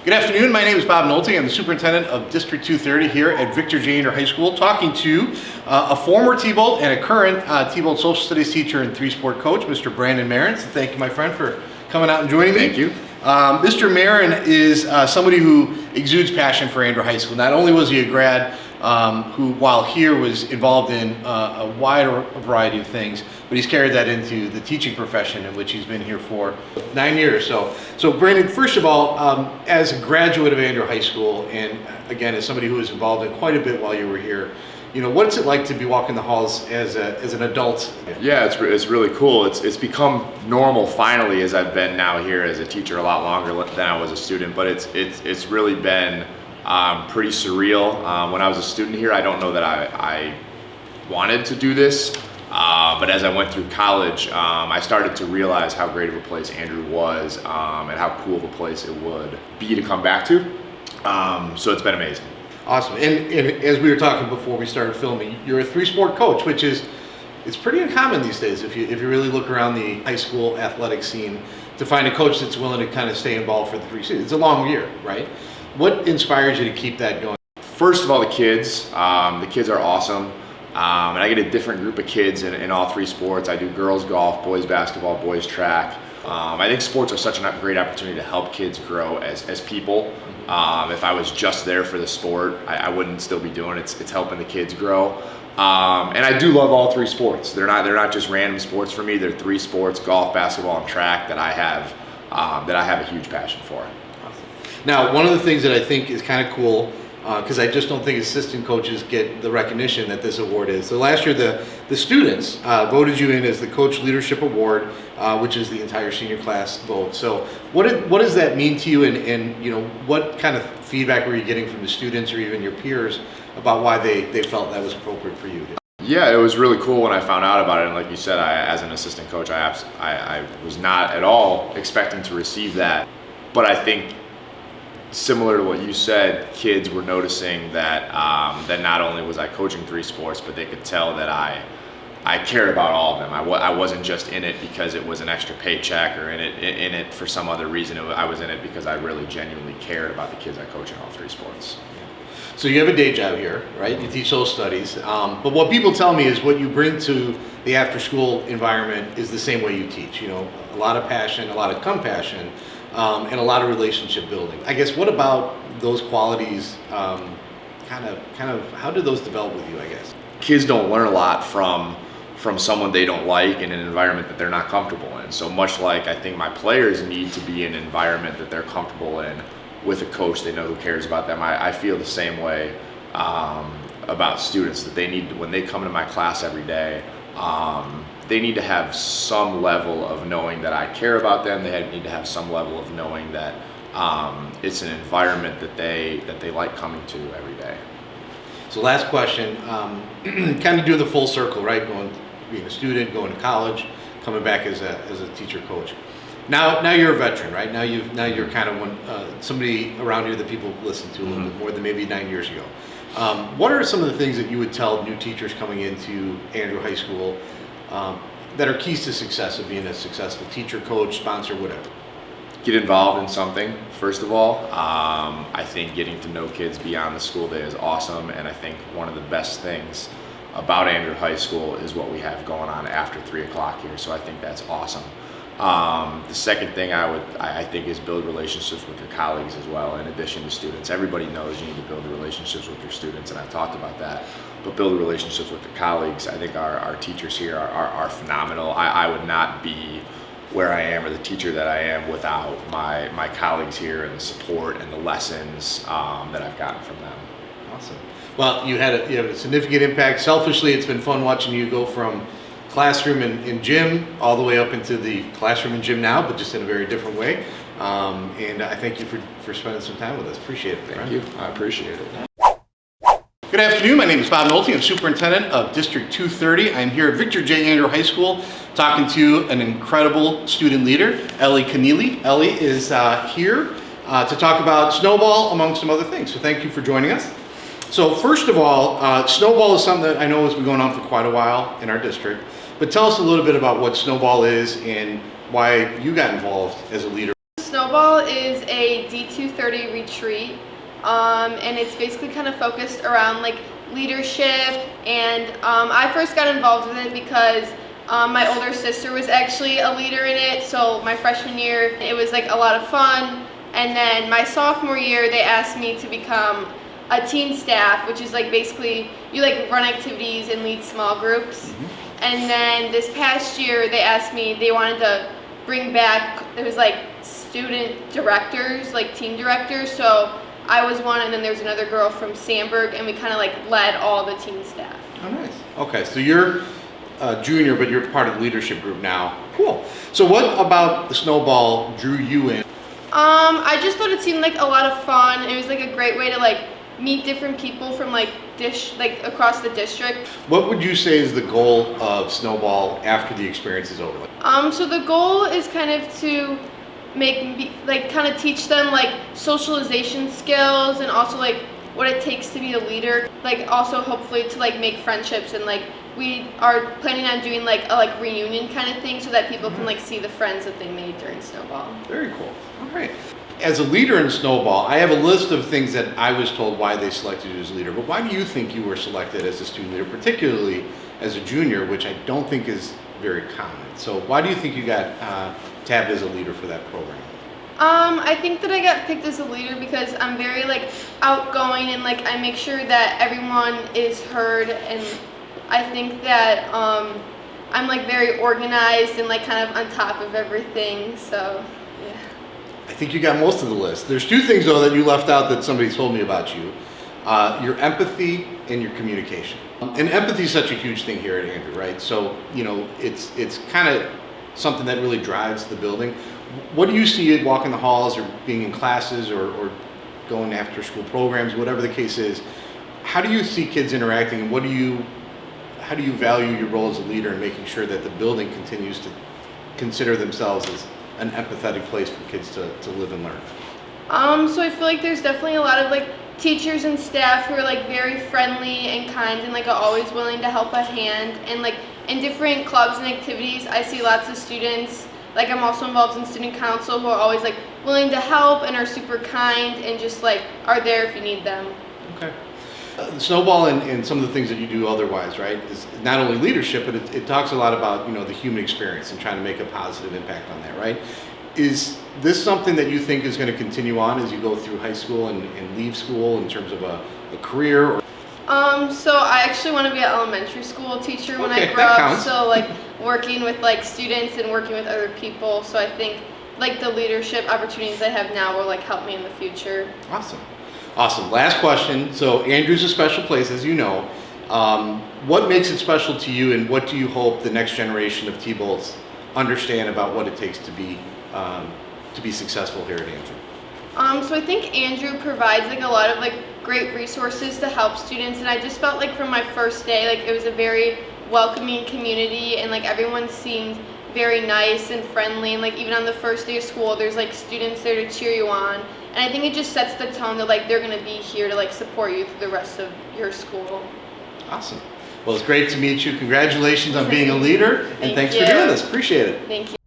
Good afternoon, my name is Bob Nolte. I'm the superintendent of District 230 here at Victor J. Junior High School, talking to a former T-Bolt and a current T-Bolt social studies teacher and three-sport coach, Mr. Brandon Marren. So thank you, my friend, for coming out and joining me. Thank you. Mr. Marren is somebody who exudes passion for Andrew High School. Not only was he a grad who, while here, was involved in a wider variety of things, but he's carried that into the teaching profession, in which he's been here for 9 years. So Brandon, first of all, as a graduate of Andrew High School, and again, as somebody who was involved in quite a bit while you were here, you know, what's it like to be walking the halls as an adult? Yeah, it's really cool. It's become normal finally, as I've been now here as a teacher a lot longer than I was a student. But it's really been pretty surreal. When I was a student here, I don't know that I wanted to do this, but as I went through college, I started to realize how great of a place Andrew was, and how cool of a place it would be to come back to. So it's been amazing. Awesome. And as we were talking before we started filming, you're a three-sport coach, which is it's pretty uncommon these days if you really look around the high school athletic scene to find a coach that's willing to kind of stay involved for the 3 seasons. It's a long year, right? What inspires you to keep that going? First of all, the kids. The kids are awesome. And I get a different group of kids in all three sports. I do girls golf, boys basketball, boys track. I think sports are such a great opportunity to help kids grow as people. If I was just there for the sport, I wouldn't still be doing it. It's helping the kids grow. And I do love all three sports. They're not just random sports for me. They're three sports: golf, basketball, and track that I have a huge passion for. Now, one of the things that I think is kind of cool, because I just don't think assistant coaches get the recognition that this award is. So last year, the students voted you in as the Coach Leadership Award, which is the entire senior class vote. So what does that mean to you, and you know, what kind of feedback were you getting from the students or even your peers about why they felt that was appropriate for you? Yeah, it was really cool when I found out about it. And like you said, as an assistant coach, I was not at all expecting to receive that. But I think, similar to what you said, kids were noticing that that not only was I coaching three sports, but they could tell that I cared about all of them. I wasn't just in it because it was an extra paycheck or in it for some other reason. I was in it because I really genuinely cared about the kids I coach in all three sports. So you have a day job here, right? You teach social studies. But what people tell me is what you bring to the after-school environment is the same way you teach. You know, a lot of passion, a lot of compassion, and a lot of relationship building. I guess, what about those qualities, kind of, how did those develop with you, I guess? Kids don't learn a lot from someone they don't like in an environment that they're not comfortable in. So much like I think my players need to be in an environment that they're comfortable in with a coach they know who cares about them. I feel the same way about students, that they need, when they come to my class every day, they need to have some level of knowing that I care about them. They need to have some level of knowing that it's an environment that they like coming to every day. So last question, kind of doing the full circle, right? Being a student, going to college, coming back as a teacher coach. Now you're a veteran, right? Now you're kind of somebody around here that people listen to a little bit more than maybe 9 years ago. What are some of the things that you would tell new teachers coming into Andrew High School that are keys to success of being a successful teacher, coach, sponsor, whatever? Get involved in something, first of all. I think getting to know kids beyond the school day is awesome, and I think one of the best things about Andrew High School is what we have going on after 3 o'clock here, so I think that's awesome. The second thing I think is build relationships with your colleagues as well, in addition to students. Everybody knows you need to build relationships with your students, and I've talked about that, but build relationships with your colleagues. I think our teachers here are phenomenal. I would not be where I am or the teacher that I am without my colleagues here and the support and the lessons that I've gotten from them. Awesome. Well, you have a significant impact. Selfishly, it's been fun watching you go from classroom and gym all the way up into the classroom and gym now, but just in a very different way. And I thank you for spending some time with us. Appreciate it. Thank you. I appreciate it. Good afternoon. My name is Bob Nolte. I'm superintendent of District 230. I'm here at Victor J. Andrew High School talking to an incredible student leader, Ellie Conneely. Ellie is here to talk about Snowball, among some other things. So thank you for joining us. So first of all, Snowball is something that I know has been going on for quite a while in our district. But tell us a little bit about what Snowball is and why you got involved as a leader. Snowball is a D230 retreat, and it's basically kind of focused around like leadership, and I first got involved with it because my older sister was actually a leader in it, so my freshman year it was like a lot of fun, and then my sophomore year they asked me to become a teen staff, which is like basically you like run activities and lead small groups. And then this past year they asked me, they wanted to bring back, it was like student directors, like team directors, so I was one, and then there was another girl from Sandburg, and we kind of like led all the teen staff. Oh, nice. Okay, so you're a junior, but you're part of the leadership group now. Cool. So what about the Snowball drew you in? I just thought it seemed like a lot of fun. It was like a great way to like meet different people from like across the district. What would you say is the goal of Snowball after the experience is over? So the goal is kind of to kind of teach them like socialization skills, and also like what it takes to be a leader. Like also hopefully to like make friendships, and like we are planning on doing like a reunion kind of thing so that people can like see the friends that they made during Snowball. Very cool. All right. As a leader in Snowball, I have a list of things that I was told why they selected you as leader, but why do you think you were selected as a student leader, particularly as a junior, which I don't think is very common? So why do you think you got tabbed as a leader for that program? I think that I got picked as a leader because I'm very like outgoing, and like I make sure that everyone is heard, and I think that I'm like very organized and like kind of on top of everything, so yeah. I think you got most of the list. There's two things though that you left out that somebody told me about you. Your empathy and your communication. And empathy is such a huge thing here at Andrew, right? So, you know, it's kind of something that really drives the building. What do you see walking the halls or being in classes or going after school programs, whatever the case is? How do you see kids interacting, and how do you value your role as a leader in making sure that the building continues to consider themselves as an empathetic place for kids to live and learn? So I feel like there's definitely a lot of like teachers and staff who are like very friendly and kind, and like are always willing to help a hand, and like in different clubs and activities I see lots of students, like I'm also involved in student council, who are always like willing to help and are super kind and just like are there if you need them. Okay. Snowball and some of the things that you do otherwise, right, is not only leadership, but it talks a lot about, you know, the human experience and trying to make a positive impact on that, right? Is this something that you think is going to continue on as you go through high school and leave school in terms of a career? Or So I actually want to be an elementary school teacher when I grow that up. counts. So like working with like students and working with other people. So I think like the leadership opportunities I have now will like help me in the future. Awesome. Awesome. Last question. So Andrew's a special place, as you know. What makes it special to you, and what do you hope the next generation of T-Bolts understand about what it takes to be successful here at Andrew? So I think Andrew provides like a lot of like great resources to help students, and I just felt like from my first day, like it was a very welcoming community, and like everyone seemed very nice and friendly, and like even on the first day of school there's like students there to cheer you on, and I think it just sets the tone that like they're going to be here to like support you through the rest of your school. Awesome. Well, it's great to meet you. Congratulations on being a leader, and thanks for doing this. Appreciate it. Thank you.